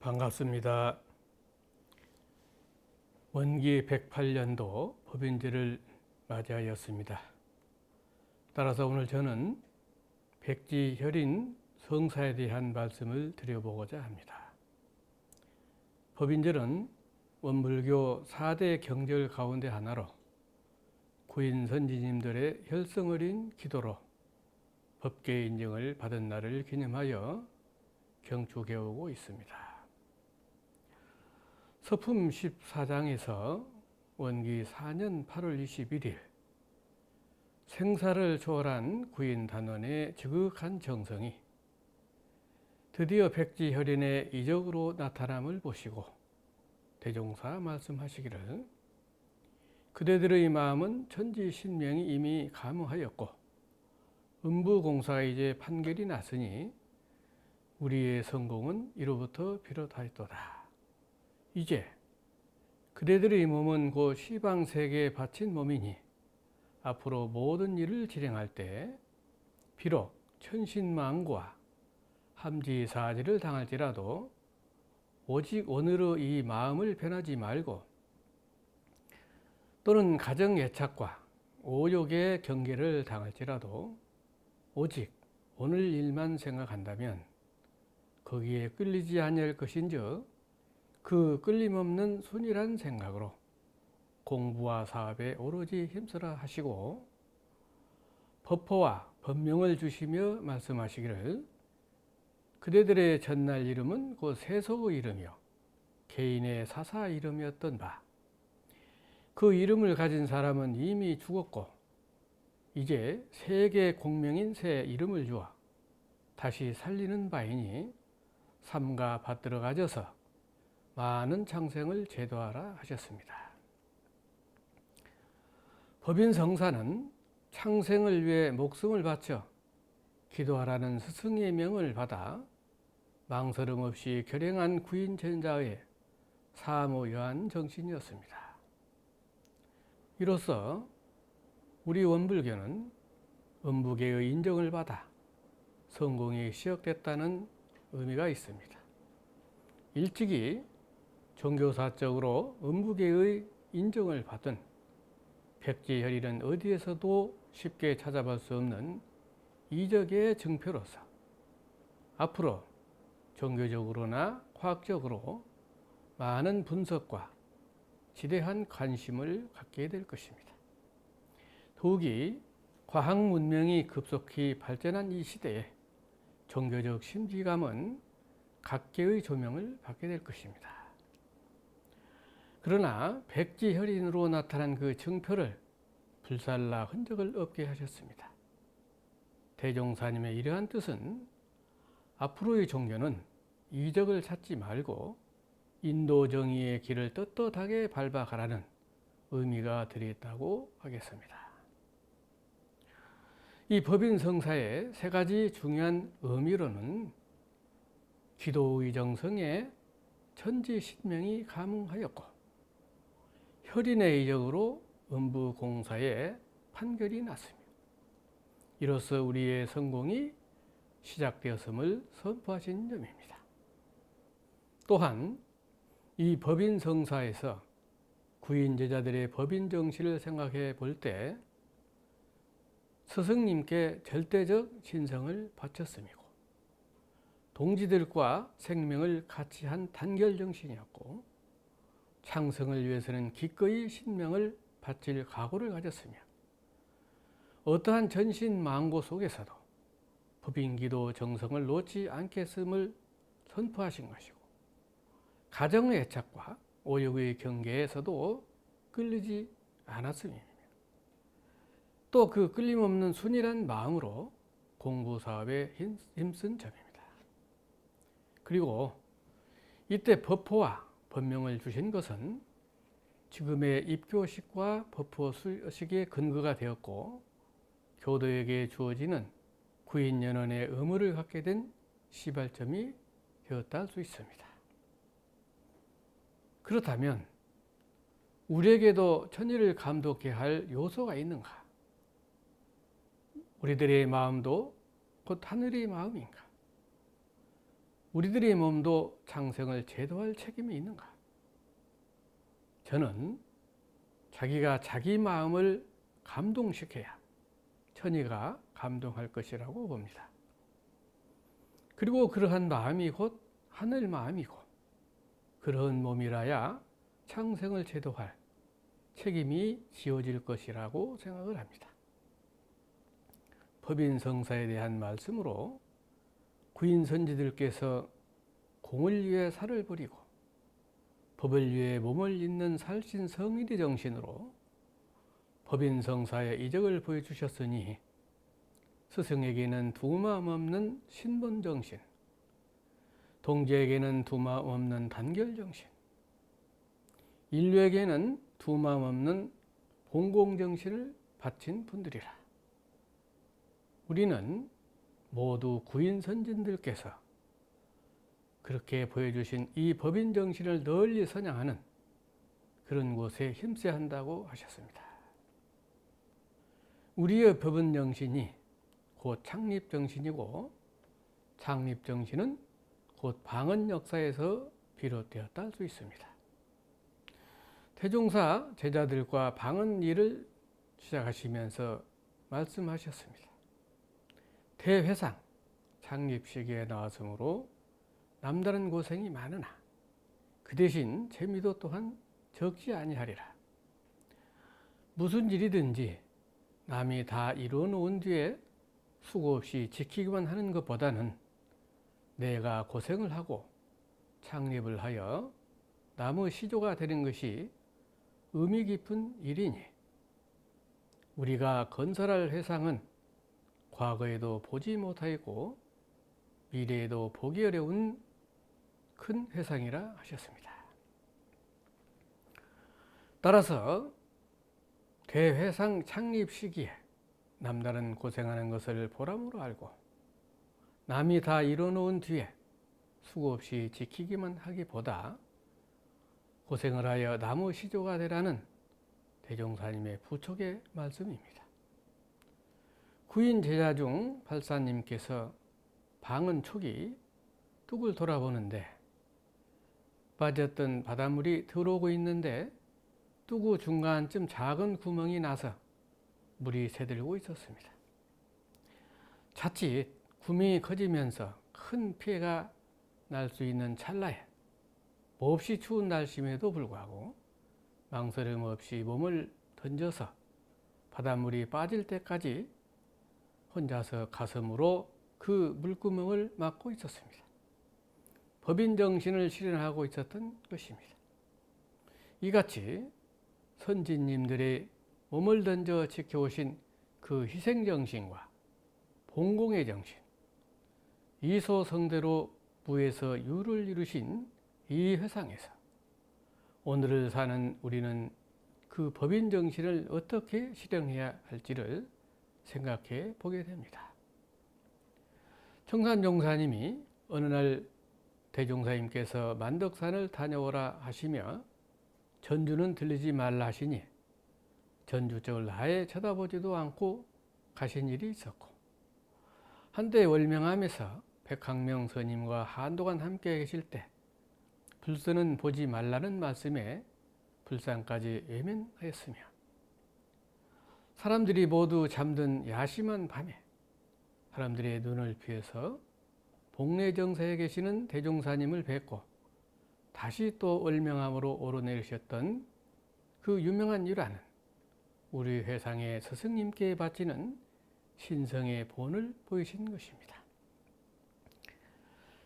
반갑습니다. 원기 108년도 법인제를 맞이하였습니다. 따라서 오늘 저는 백지혈인 성사에 대한 말씀을 드려보고자 합니다. 법인제는 원불교 4대 경절 가운데 하나로 구인 선지님들의 혈성 어린 기도로 법계 인정을 받은 날을 기념하여 경축해 오고 있습니다. 서품 14장에서 원기 4년 8월 21일 생사를 초월한 구인 단원의 지극한 정성이 드디어 백지혈인의 이적으로 나타남을 보시고 대종사 말씀하시기를 그대들의 마음은 천지신명이 이미 감응하였고 음부공사가 이제 판결이 났으니 우리의 성공은 이로부터 비롯하였도다. 이제 그대들의 몸은 곧 시방세계에 바친 몸이니 앞으로 모든 일을 진행할 때 비록 천신망과 함지사지를 당할지라도 오직 오늘의 이 마음을 변하지 말고 또는 가정애착과 오욕의 경계를 당할지라도 오직 오늘 일만 생각한다면 거기에 끌리지 아니할 것인즉 그 끌림없는 순이란 생각으로 공부와 사업에 오로지 힘쓰라 하시고 법포와 법명을 주시며 말씀하시기를 그대들의 전날 이름은 곧 세소의 이름이요 개인의 사사 이름이었던 바 그 이름을 가진 사람은 이미 죽었고 이제 세계 공명인 새 이름을 주어 다시 살리는 바이니 삼가 받들어 가져서 많은 창생을 제도하라 하셨습니다. 법인성사는 창생을 위해 목숨을 바쳐 기도하라는 스승의 명을 받아 망설임 없이 결행한 구인 전자의 사모여한 정신이었습니다. 이로써 우리 원불교는 음부계의 인정을 받아 성공이 시작됐다는 의미가 있습니다. 일찍이 종교사적으로 음부계의 인정을 받은 백지혈인은 어디에서도 쉽게 찾아볼 수 없는 이적의 증표로서 앞으로 종교적으로나 과학적으로 많은 분석과 지대한 관심을 갖게 될 것입니다. 더욱이 과학 문명이 급속히 발전한 이 시대에 종교적 심지감은 각계의 조명을 받게 될 것입니다. 그러나 백지혈인으로 나타난 그 증표를 불살라 흔적을 없게 하셨습니다. 대종사님의 이러한 뜻은 앞으로의 종교는 이적을 찾지 말고 인도 정의의 길을 떳떳하게 밟아가라는 의미가 들어있다고 하겠습니다. 이 법인성사의 세 가지 중요한 의미로는 기도의 정성에 천지신명이 감응하였고 혈인의 이적으로 음부공사의 판결이 났으며 이로써 우리의 성공이 시작되었음을 선포하신 점입니다. 또한 이 법인성사에서 구인 제자들의 법인 정신을 생각해 볼 때 스승님께 절대적 신성을 바쳤음이고 동지들과 생명을 같이 한 단결 정신이었고 창성을 위해서는 기꺼이 신명을 바칠 각오를 가졌으며 어떠한 전신망고 속에서도 법인기도 정성을 놓지 않겠음을 선포하신 것이고 가정의 애착과 오욕의 경계에서도 끌리지 않았음입니다. 또 그 끌림없는 순이란 마음으로 공부사업에 힘쓴 점입니다. 그리고 이때 법포와 법명을 주신 것은 지금의 입교식과 법포식의 근거가 되었고 교도에게 주어지는 구인연원의 의무를 갖게 된 시발점이 되었다 할 수 있습니다. 그렇다면 우리에게도 천일을 감독해 할 요소가 있는가? 우리들의 마음도 곧 하늘의 마음인가? 우리들의 몸도 창생을 제도할 책임이 있는가? 저는 자기가 자기 마음을 감동시켜야 천의가 감동할 것이라고 봅니다. 그리고 그러한 마음이 곧 하늘 마음이고, 그러한 몸이라야 창생을 제도할 책임이 지어질 것이라고 생각을 합니다. 법인성사에 대한 말씀으로 구인 선지들께서 공을 위해 살을 버리고 법을 위해 몸을 잇는 살신 성인의 정신으로 법인성사의 이적을 보여주셨으니, 스승에게는 두 마음 없는 신본정신, 동지에게는 두 마음 없는 단결정신, 인류에게는 두 마음 없는 봉공정신을 바친 분들이라. 우리는 모두 구인 선진들께서 그렇게 보여주신 이 법인 정신을 널리 선양하는 그런 곳에 힘써야 한다고 하셨습니다. 우리의 법은 정신이 곧 창립 정신이고, 창립 정신은 곧 방언 역사에서 비롯되었다 할 수 있습니다. 태종사 제자들과 방언 일을 시작하시면서 말씀하셨습니다. 대회상 창립 시기에 나왔으므로 남다른 고생이 많으나 그 대신 재미도 또한 적지 아니하리라. 무슨 일이든지 남이 다 이루어 놓은 뒤에 수고 없이 지키기만 하는 것보다는 내가 고생을 하고 창립을 하여 남의 시조가 되는 것이 의미 깊은 일이니, 우리가 건설할 회상은 과거에도 보지 못하였고 미래에도 보기 어려운 큰 회상이라 하셨습니다. 따라서 대회상 창립 시기에 남다른 고생하는 것을 보람으로 알고 남이 다 이뤄놓은 뒤에 수고 없이 지키기만 하기보다 고생을 하여 나무 시조가 되라는 대종사님의 부촉의 말씀입니다. 구인 제자 중 발사님께서 방언 초기 뚝을 돌아보는데 빠졌던 바닷물이 들어오고 있는데 뚝의 중간쯤 작은 구멍이 나서 물이 새들고 있었습니다. 자칫 구멍이 커지면서 큰 피해가 날 수 있는 찰나에 몹시 추운 날씨임에도 불구하고 망설임 없이 몸을 던져서 바닷물이 빠질 때까지 혼자서 가슴으로 그 물구멍을 막고 있었습니다. 법인 정신을 실현하고 있었던 것입니다. 이같이 선진님들의 몸을 던져 지켜오신 그 희생정신과 봉공의 정신, 이소성대로 무에서 유를 이루신 이 회상에서 오늘을 사는 우리는 그 법인 정신을 어떻게 실행해야 할지를 생각해 보게 됩니다. 청산종사님이 어느 날 대종사님께서 만덕산을 다녀오라 하시며 전주는 들리지 말라 하시니 전주 쪽을 아예 쳐다보지도 않고 가신 일이 있었고, 한때 월명암에서 백학명 스님과 한동안 함께 계실 때 불선은 보지 말라는 말씀에 불산까지 외면하였으며, 사람들이 모두 잠든 야심한 밤에 사람들의 눈을 피해서 복례정사에 계시는 대종사님을 뵙고 다시 또 월명암으로 오르내리셨던 그 유명한 일화는 우리 회상의 스승님께 바치는 신성의 본을 보이신 것입니다.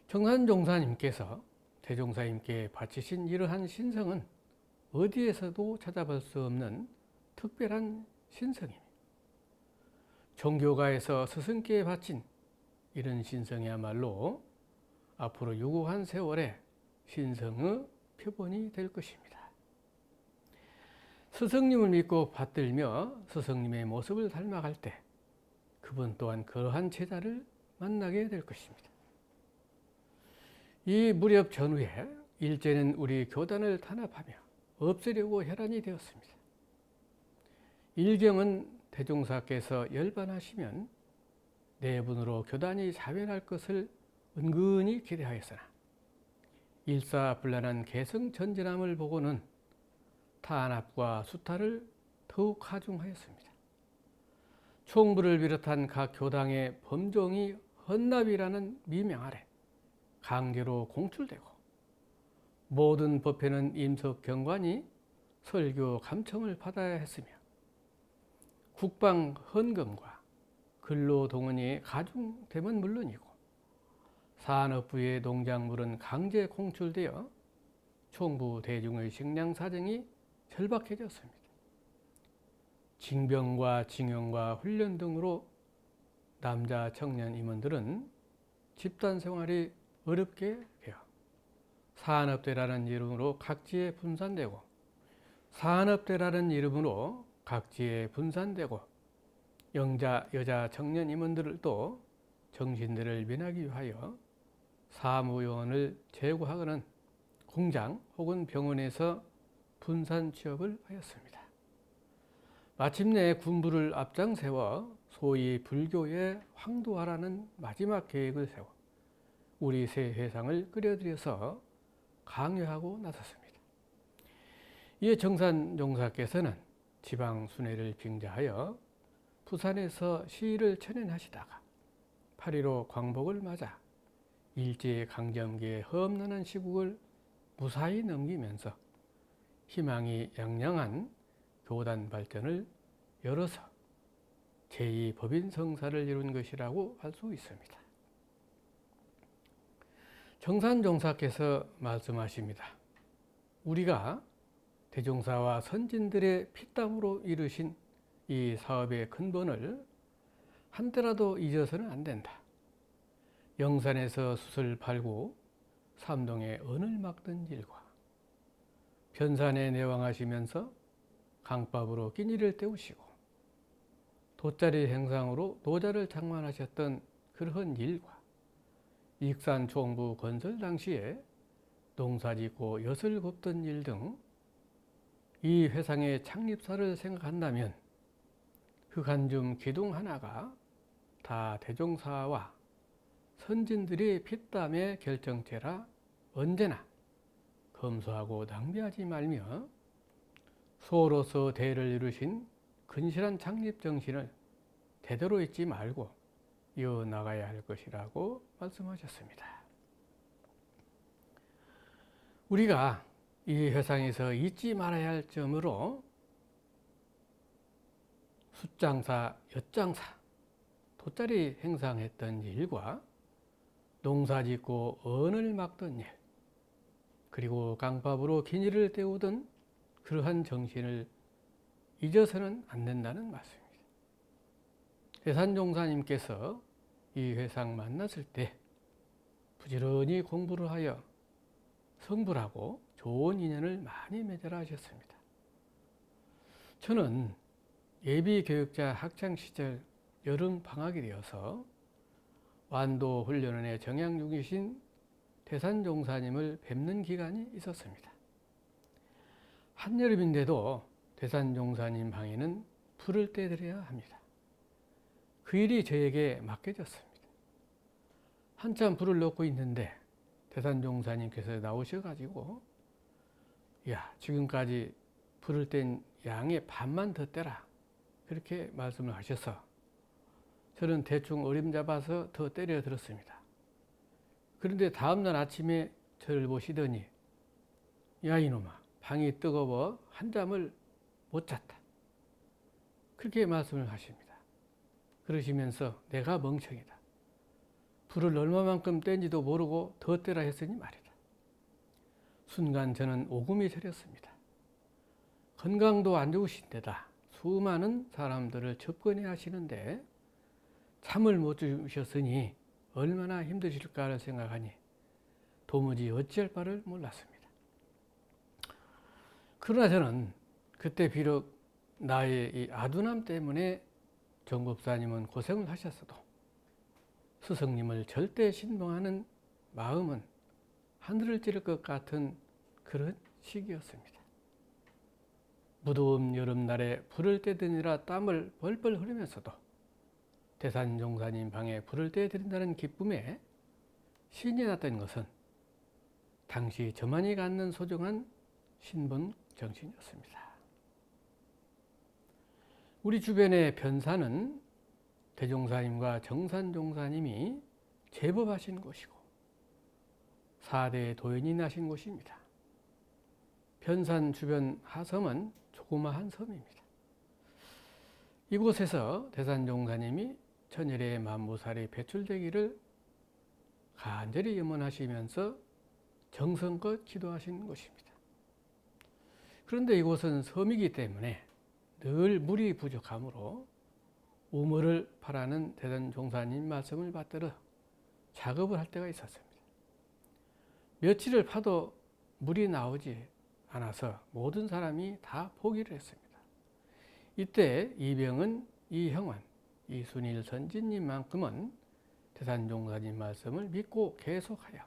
청산종사님께서 대종사님께 바치신 이러한 신성은 어디에서도 찾아볼 수 없는 특별한 신성입니다. 종교가에서 스승께 바친 이런 신성이야말로 앞으로 유구한 세월에 신성의 표본이 될 것입니다. 스승님을 믿고 받들며 스승님의 모습을 닮아갈 때 그분 또한 그러한 제자를 만나게 될 것입니다. 이 무렵 전후에 일제는 우리 교단을 탄압하며 없애려고 혈안이 되었습니다. 일경은 대종사께서 열반하시면 내분으로 교단이 자멸할 것을 은근히 기대하였으나 일사불란한 개성전진함을 보고는 탄압과 수탈을 더욱 하중하였습니다. 총부를 비롯한 각 교당의 범종이 헌납이라는 미명 아래 강제로 공출되고 모든 법회는 임석경관이 설교 감청을 받아야 했으며 국방 헌금과 근로동원이 가중됨은 물론이고 산업부의 농작물은 강제 공출되어 총부 대중의 식량 사정이 절박해졌습니다. 징병과 징용과 훈련 등으로 남자 청년 임원들은 집단 생활이 어렵게 되어 산업대라는 이름으로 각지에 분산되고 영자 여자 청년 임원들도 정신들을 면하기 위하여 사무요원을 제고하거나 공장 혹은 병원에서 분산 취업을 하였습니다. 마침내 군부를 앞장세워 소위 불교에 황도하라는 마지막 계획을 세워 우리 새 회상을 끌어들여서 강요하고 나섰습니다. 이에 정산종사께서는 지방 순회를 빙자하여 부산에서 시위를 천연하시다가 8.15 광복을 맞아 일제강점기의 험난한 시국을 무사히 넘기면서 희망이 양양한 교단 발전을 열어서 제2법인 성사를 이룬 것이라고 할 수 있습니다. 정산종사께서 말씀하십니다. 우리가 대종사와 선진들의 피땀으로 이루신 이 사업의 근본을 한때라도 잊어서는 안 된다. 영산에서 숯을 팔고 삼동에 은을 막던 일과 변산에 내왕하시면서 강밥으로 끼니를 때우시고 돗자리 행상으로 노자를 장만하셨던 그러한 일과 익산 총부 건설 당시에 농사짓고 엿을 굽던 일 등 이 회상의 창립사를 생각한다면 그 간줌 기둥 하나가 다 대종사와 선진들의 피땀의 결정체라 언제나 검소하고 낭비하지 말며 소로서 대를 이루신 근실한 창립 정신을 대대로 잊지 말고 이어나가야 할 것이라고 말씀하셨습니다. 우리가 이 회상에서 잊지 말아야 할 점으로 숫장사, 엿장사, 돗자리 행상했던 일과 농사짓고 언을 막던 일, 그리고 강밥으로 기니를 때우던 그러한 정신을 잊어서는 안 된다는 말씀입니다. 대산종사님께서 이 회상 만났을 때 부지런히 공부를 하여 성불하고 좋은 인연을 많이 맺으라 하셨습니다. 저는 예비교육자 학창시절 여름 방학이 되어서 완도 훈련원에 정양 중이신 대산종사님을 뵙는 기간이 있었습니다. 한여름인데도 대산종사님 방에는 불을 떼드려야 합니다. 그 일이 저에게 맡겨졌습니다. 한참 불을 넣고 있는데 대산종사님께서 나오셔가지고 야, 지금까지 불을 뗀 양의 반만 더 떼라, 그렇게 말씀을 하셔서 저는 대충 어림잡아서 더 때려 들었습니다. 그런데 다음날 아침에 저를 보시더니 야 이놈아, 방이 뜨거워 한잠을 못 잤다, 그렇게 말씀을 하십니다. 그러시면서 내가 멍청이다, 불을 얼마만큼 뗀지도 모르고 더 떼라 했으니 말이다. 순간 저는 오금이 저렸습니다. 건강도 안 좋으신 데다 수많은 사람들을 접근해 하시는데 잠을 못 주셨으니 얼마나 힘드실까를 생각하니 도무지 어찌할 바를 몰랐습니다. 그러나 저는 그때 비록 나의 이 아둔함 때문에 정법사님은 고생을 하셨어도 스승님을 절대 신봉하는 마음은 하늘을 찌를 것 같은 그런 시기였습니다. 무더운 여름날에 불을 떼드니라 땀을 벌벌 흐르면서도 대산종사님 방에 불을 떼드린다는 기쁨에 신이 났던 것은 당시 저만이 갖는 소중한 신분 정신이었습니다. 우리 주변의 변사는 대종사님과 정산종사님이 제법하신 곳이고 4대 도인이 나신 곳입니다. 변산 주변 하섬은 조그마한 섬입니다. 이곳에서 대산종사님이 천일의 만무살이 배출되기를 간절히 염원하시면서 정성껏 기도하신 곳입니다. 그런데 이곳은 섬이기 때문에 늘 물이 부족하므로 우물을 파라는 대산종사님 말씀을 받들어 작업을 할 때가 있었습니다. 며칠을 파도 물이 나오지 않아서 모든 사람이 다 포기를 했습니다. 이때 이병은, 이형환, 이순일 선진님만큼은 대산종사님 말씀을 믿고 계속하여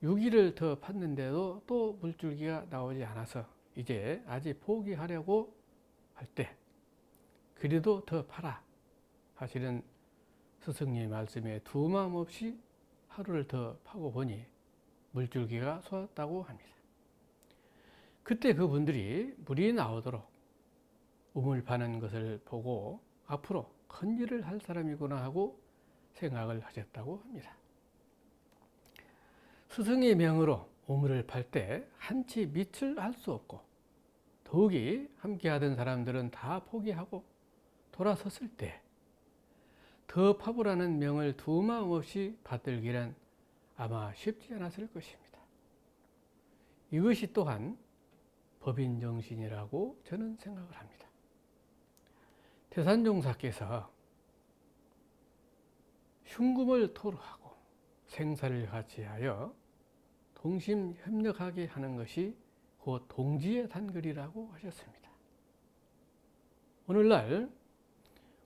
6일을 더 팠는데도 또 물줄기가 나오지 않아서 이제 아직 포기하려고 할 때 그래도 더 파라 하시는 스승님 말씀에 두마음 없이 하루를 더 파고 보니 물줄기가 솟았다고 합니다. 그때 그분들이 물이 나오도록 우물 파는 것을 보고 앞으로 큰 일을 할 사람이구나 하고 생각을 하셨다고 합니다. 스승의 명으로 우물을 팔 때 한치 밑을 알 수 없고 더욱이 함께하던 사람들은 다 포기하고 돌아섰을 때 더 파보라는 명을 두마음 없이 받들기란 아마 쉽지 않았을 것입니다. 이것이 또한 법인정신이라고 저는 생각을 합니다. 대산종사께서 흉금을 토로하고 생사를 같이하여 동심협력하게 하는 것이 곧 동지의 단결이라고 하셨습니다. 오늘날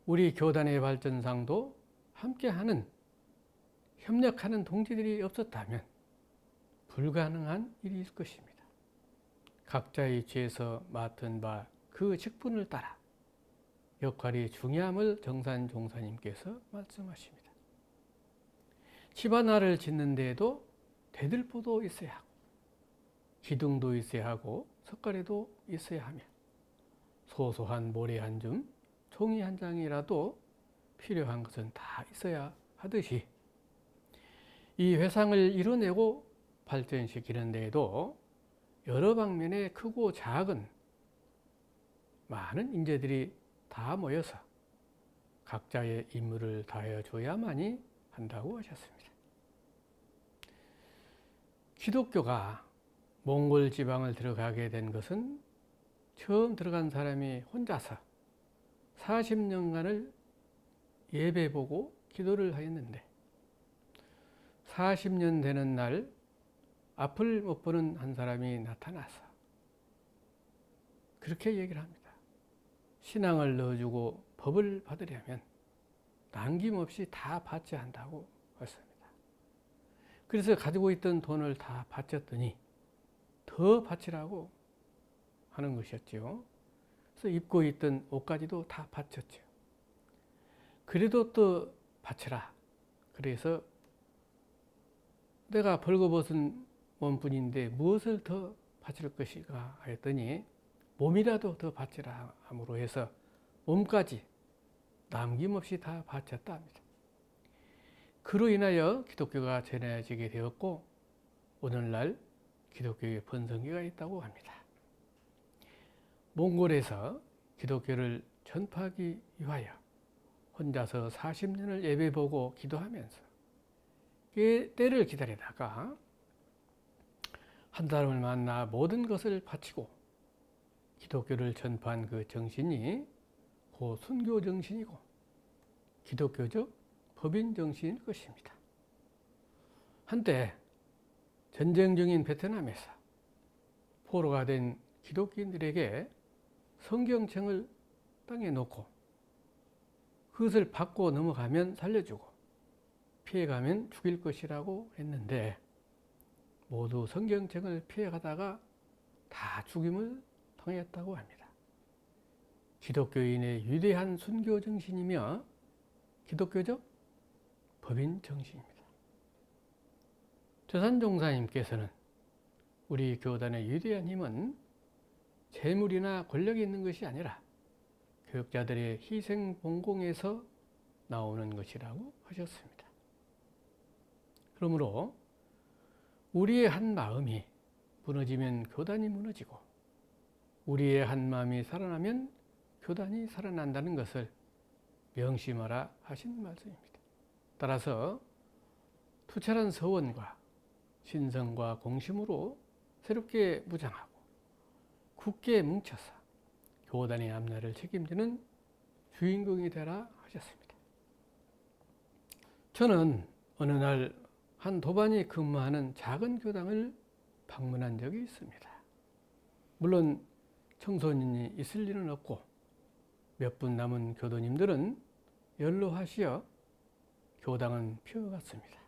우리 교단의 발전상도 함께하는 협력하는 동지들이 없었다면 불가능한 일일 것입니다. 각자의 죄에서 맡은 바 그 직분을 따라 역할이 중요함을 정산종사님께서 말씀하십니다. 집 하나를 짓는 데에도 대들보도 있어야 하고 기둥도 있어야 하고 석가래도 있어야 하며 소소한 모래 한 줌, 종이 한 장이라도 필요한 것은 다 있어야 하듯이 이 회상을 이뤄내고 발전시키는 데에도 여러 방면의 크고 작은 많은 인재들이 다 모여서 각자의 임무를 다하여 줘야만이 한다고 하셨습니다. 기독교가 몽골 지방을 들어가게 된 것은 처음 들어간 사람이 혼자서 40년간을 예배보고 기도를 하였는데 40년 되는 날 앞을 못 보는 한 사람이 나타나서 그렇게 얘기를 합니다. 신앙을 넣어주고 법을 받으려면 남김없이 다 바쳐야 한다고 했습니다. 그래서 가지고 있던 돈을 다 바쳤더니 더 바치라고 하는 것이었죠. 그래서 입고 있던 옷까지도 다 바쳤죠. 그래도 또 바쳐라. 그래서 내가 벌거벗은 몸뿐인데 무엇을 더 바칠 것인가 하였더니 몸이라도 더 바치라 함으로 해서 몸까지 남김없이 다 바쳤다 합니다. 그로 인하여 기독교가 전해지게 되었고 오늘날 기독교의 번성기가 있다고 합니다. 몽골에서 기독교를 전파하기 위하여 혼자서 40년을 예배보고 기도하면서 때를 기다리다가 한 사람을 만나 모든 것을 바치고 기독교를 전파한 그 정신이 곧 순교 정신이고 기독교적 법인 정신일 것입니다. 한때 전쟁 중인 베트남에서 포로가 된 기독교인들에게 성경책을 땅에 놓고 그것을 받고 넘어가면 살려주고 피해가면 죽일 것이라고 했는데 모두 성경책을 피해가다가 다 죽임을 당했다고 합니다. 기독교인의 위대한 순교 정신이며 기독교적 법인 정신입니다. 조산종사님께서는 우리 교단의 위대한 힘은 재물이나 권력이 있는 것이 아니라 교육자들의 희생 봉공에서 나오는 것이라고 하셨습니다. 그러므로 우리의 한 마음이 무너지면 교단이 무너지고 우리의 한 마음이 살아나면 교단이 살아난다는 것을 명심하라 하신 말씀입니다. 따라서 투철한 서원과 신성과 공심으로 새롭게 무장하고 굳게 뭉쳐서 교단의 앞날을 책임지는 주인공이 되라 하셨습니다. 저는 어느 날 한 도반이 근무하는 작은 교당을 방문한 적이 있습니다. 물론 청소년이 있을 리는 없고 몇 분 남은 교도님들은 연로하시어 교당은 피어갔습니다.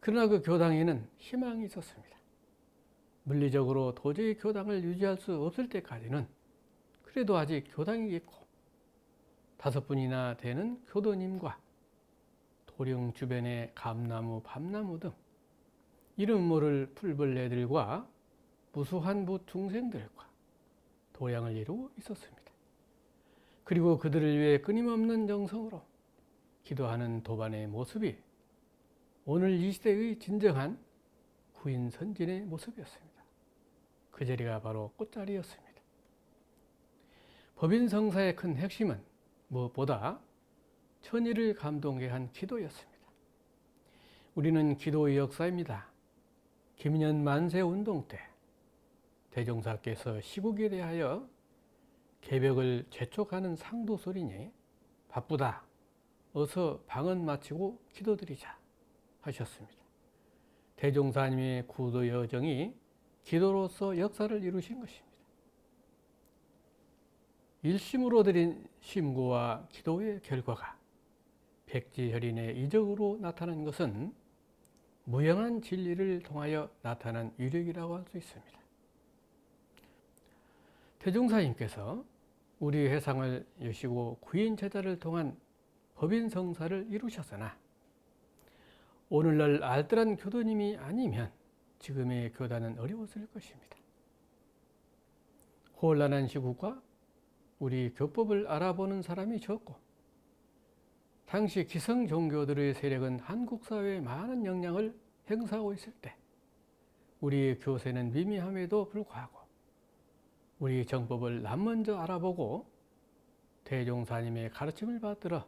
그러나 그 교당에는 희망이 있었습니다. 물리적으로 도저히 교당을 유지할 수 없을 때까지는 그래도 아직 교당이 있고 5분이나 되는 교도님과 도령 주변의 감나무, 밤나무 등 이름 모를 풀벌레들과 무수한 무중생들과 도량을 이루고 있었습니다. 그리고 그들을 위해 끊임없는 정성으로 기도하는 도반의 모습이 오늘 이 시대의 진정한 구인 선진의 모습이었습니다. 그 자리가 바로 꽃자리였습니다. 법인성사의 큰 핵심은 무엇보다 천의를 감동하게 한 기도였습니다. 우리는 기도의 역사입니다. 김년 만세 운동 때 대종사께서 시국에 대하여 개벽을 재촉하는 상도소리니 바쁘다. 어서 방언 마치고 기도드리자 하셨습니다. 대종사님의 구도 여정이 기도로서 역사를 이루신 것입니다. 일심으로 드린 심구와 기도의 결과가 백지혈인의 이적으로 나타난 것은 무형한 진리를 통하여 나타난 위력이라고 할 수 있습니다. 대종사님께서 우리 회상을 여시고 구인 제자를 통한 법인 성사를 이루셨으나 오늘날 알뜰한 교도님이 아니면 지금의 교단은 어려웠을 것입니다. 혼란한 시국과 우리 교법을 알아보는 사람이 적고 당시 기성 종교들의 세력은 한국 사회에 많은 영향을 행사하고 있을 때 우리 교세는 미미함에도 불구하고 우리 정법을 남먼저 알아보고 대종사님의 가르침을 받들어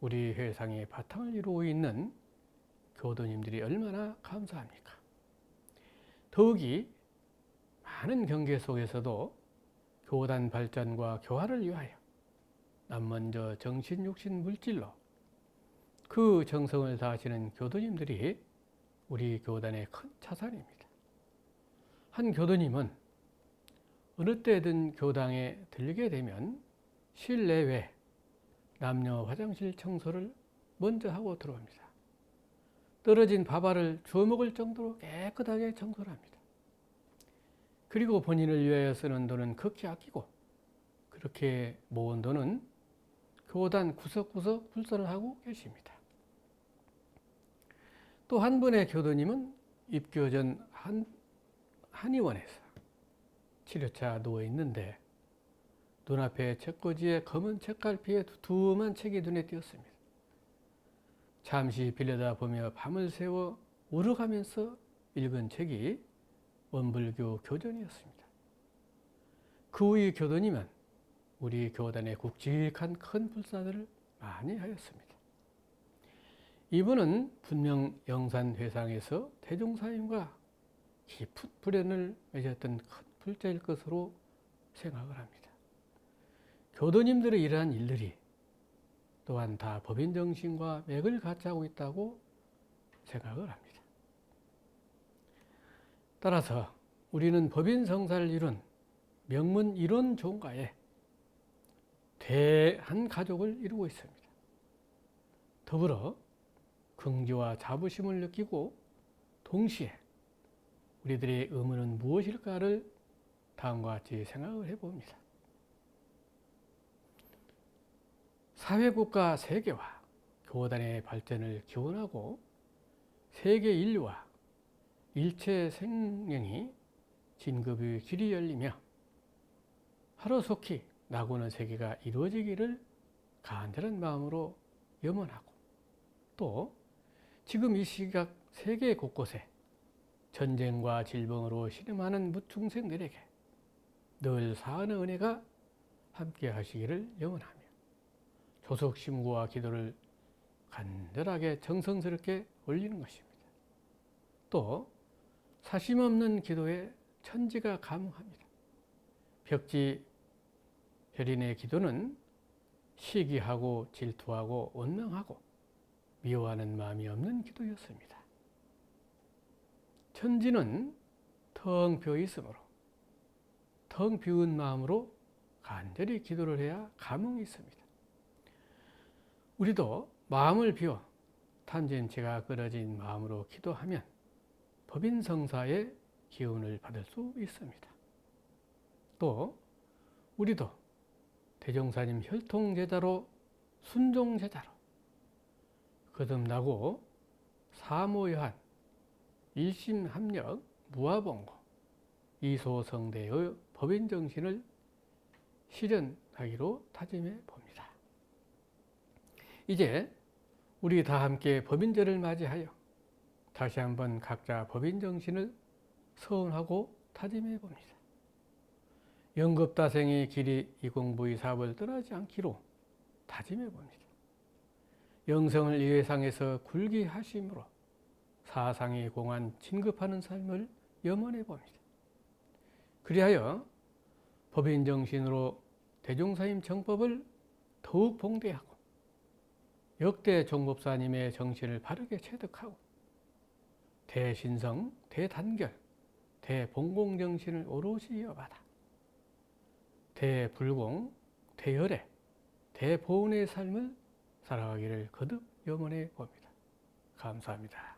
우리 회상의 바탕을 이루고 있는 교도님들이 얼마나 감사합니까? 더욱이 많은 경계 속에서도 교단 발전과 교화를 위하여 남먼저 정신, 육신, 물질로 그 정성을 다하시는 교도님들이 우리 교단의 큰 자산입니다. 한 교도님은 어느 때든 교당에 들리게 되면 실내외 남녀 화장실 청소를 먼저 하고 들어옵니다. 떨어진 밥알을 주워 먹을 정도로 깨끗하게 청소를 합니다. 그리고 본인을 위하여 쓰는 돈은 극히 아끼고 그렇게 모은 돈은 교단 구석구석 불사를 하고 계십니다. 또 한 분의 교도님은 입교 전 한의원에서 치료차 누워 있는데 눈앞에 책꽂이에 검은 책갈피에 두툼한 책이 눈에 띄었습니다. 잠시 빌려다보며 밤을 새워 울어가면서 읽은 책이 원불교 교전이었습니다. 그 후의 교도님은 우리 교단의 굵직한 큰 불사들을 많이 하였습니다. 이분은 분명 영산회상에서 대종사님과 깊은 불연을 맺었던 큰 불자일 것으로 생각을 합니다. 교도님들의 이러한 일들이 또한 다 법인정신과 맥을 같이 하고 있다고 생각을 합니다. 따라서 우리는 법인성사를 이룬 명문 이론 종가에 대한 가족을 이루고 있습니다. 더불어 긍지와 자부심을 느끼고 동시에 우리들의 의무는 무엇일까를 다음과 같이 생각을 해봅니다. 사회국가 세계화, 교단의 발전을 기원하고 세계 인류와 일체 생명이 진급의 길이 열리며 하루속히 나고는 세계가 이루어지기를 간절한 마음으로 염원하고, 또 지금 이 시각 세계 곳곳에 전쟁과 질병으로 신음하는 무중생들에게 늘 사안의 은혜가 함께 하시기를 염원하며 조석심구와 기도를 간절하게 정성스럽게 올리는 것입니다. 또 사심없는 기도에 천지가 감흥합니다. 벽지 혈인의 기도는 시기하고 질투하고 원망하고 미워하는 마음이 없는 기도였습니다. 천지는 텅 비어 있으므로 텅 비운 마음으로 간절히 기도를 해야 감흥이 있습니다. 우리도 마음을 비워 탐진치가 끊어진 마음으로 기도하면 법인성사의 기운을 받을 수 있습니다. 또 우리도 대종사님 혈통제자로 순종제자로 거듭나고 사모여한 일심합력 무아봉고 이소성대의 법인정신을 실현하기로 다짐해 봅니다. 이제 우리 다 함께 법인제를 맞이하여 다시 한번 각자 법인정신을 서원하고 다짐해 봅니다. 영급다생의 길이 이 공부의 사업을 떠나지 않기로 다짐해 봅니다. 영성을 이 회상에서 굴게 하심으로 사상이 공한 진급하는 삶을 염원해 봅니다. 그리하여 법인정신으로 대종사님 정법을 더욱 봉대하고 역대 종법사님의 정신을 바르게 체득하고 대신성, 대단결, 대봉공정신을 오롯이 이어받아 대불공, 대열애, 대보은의 삶을 살아가기를 거듭 염원해 봅니다. 감사합니다.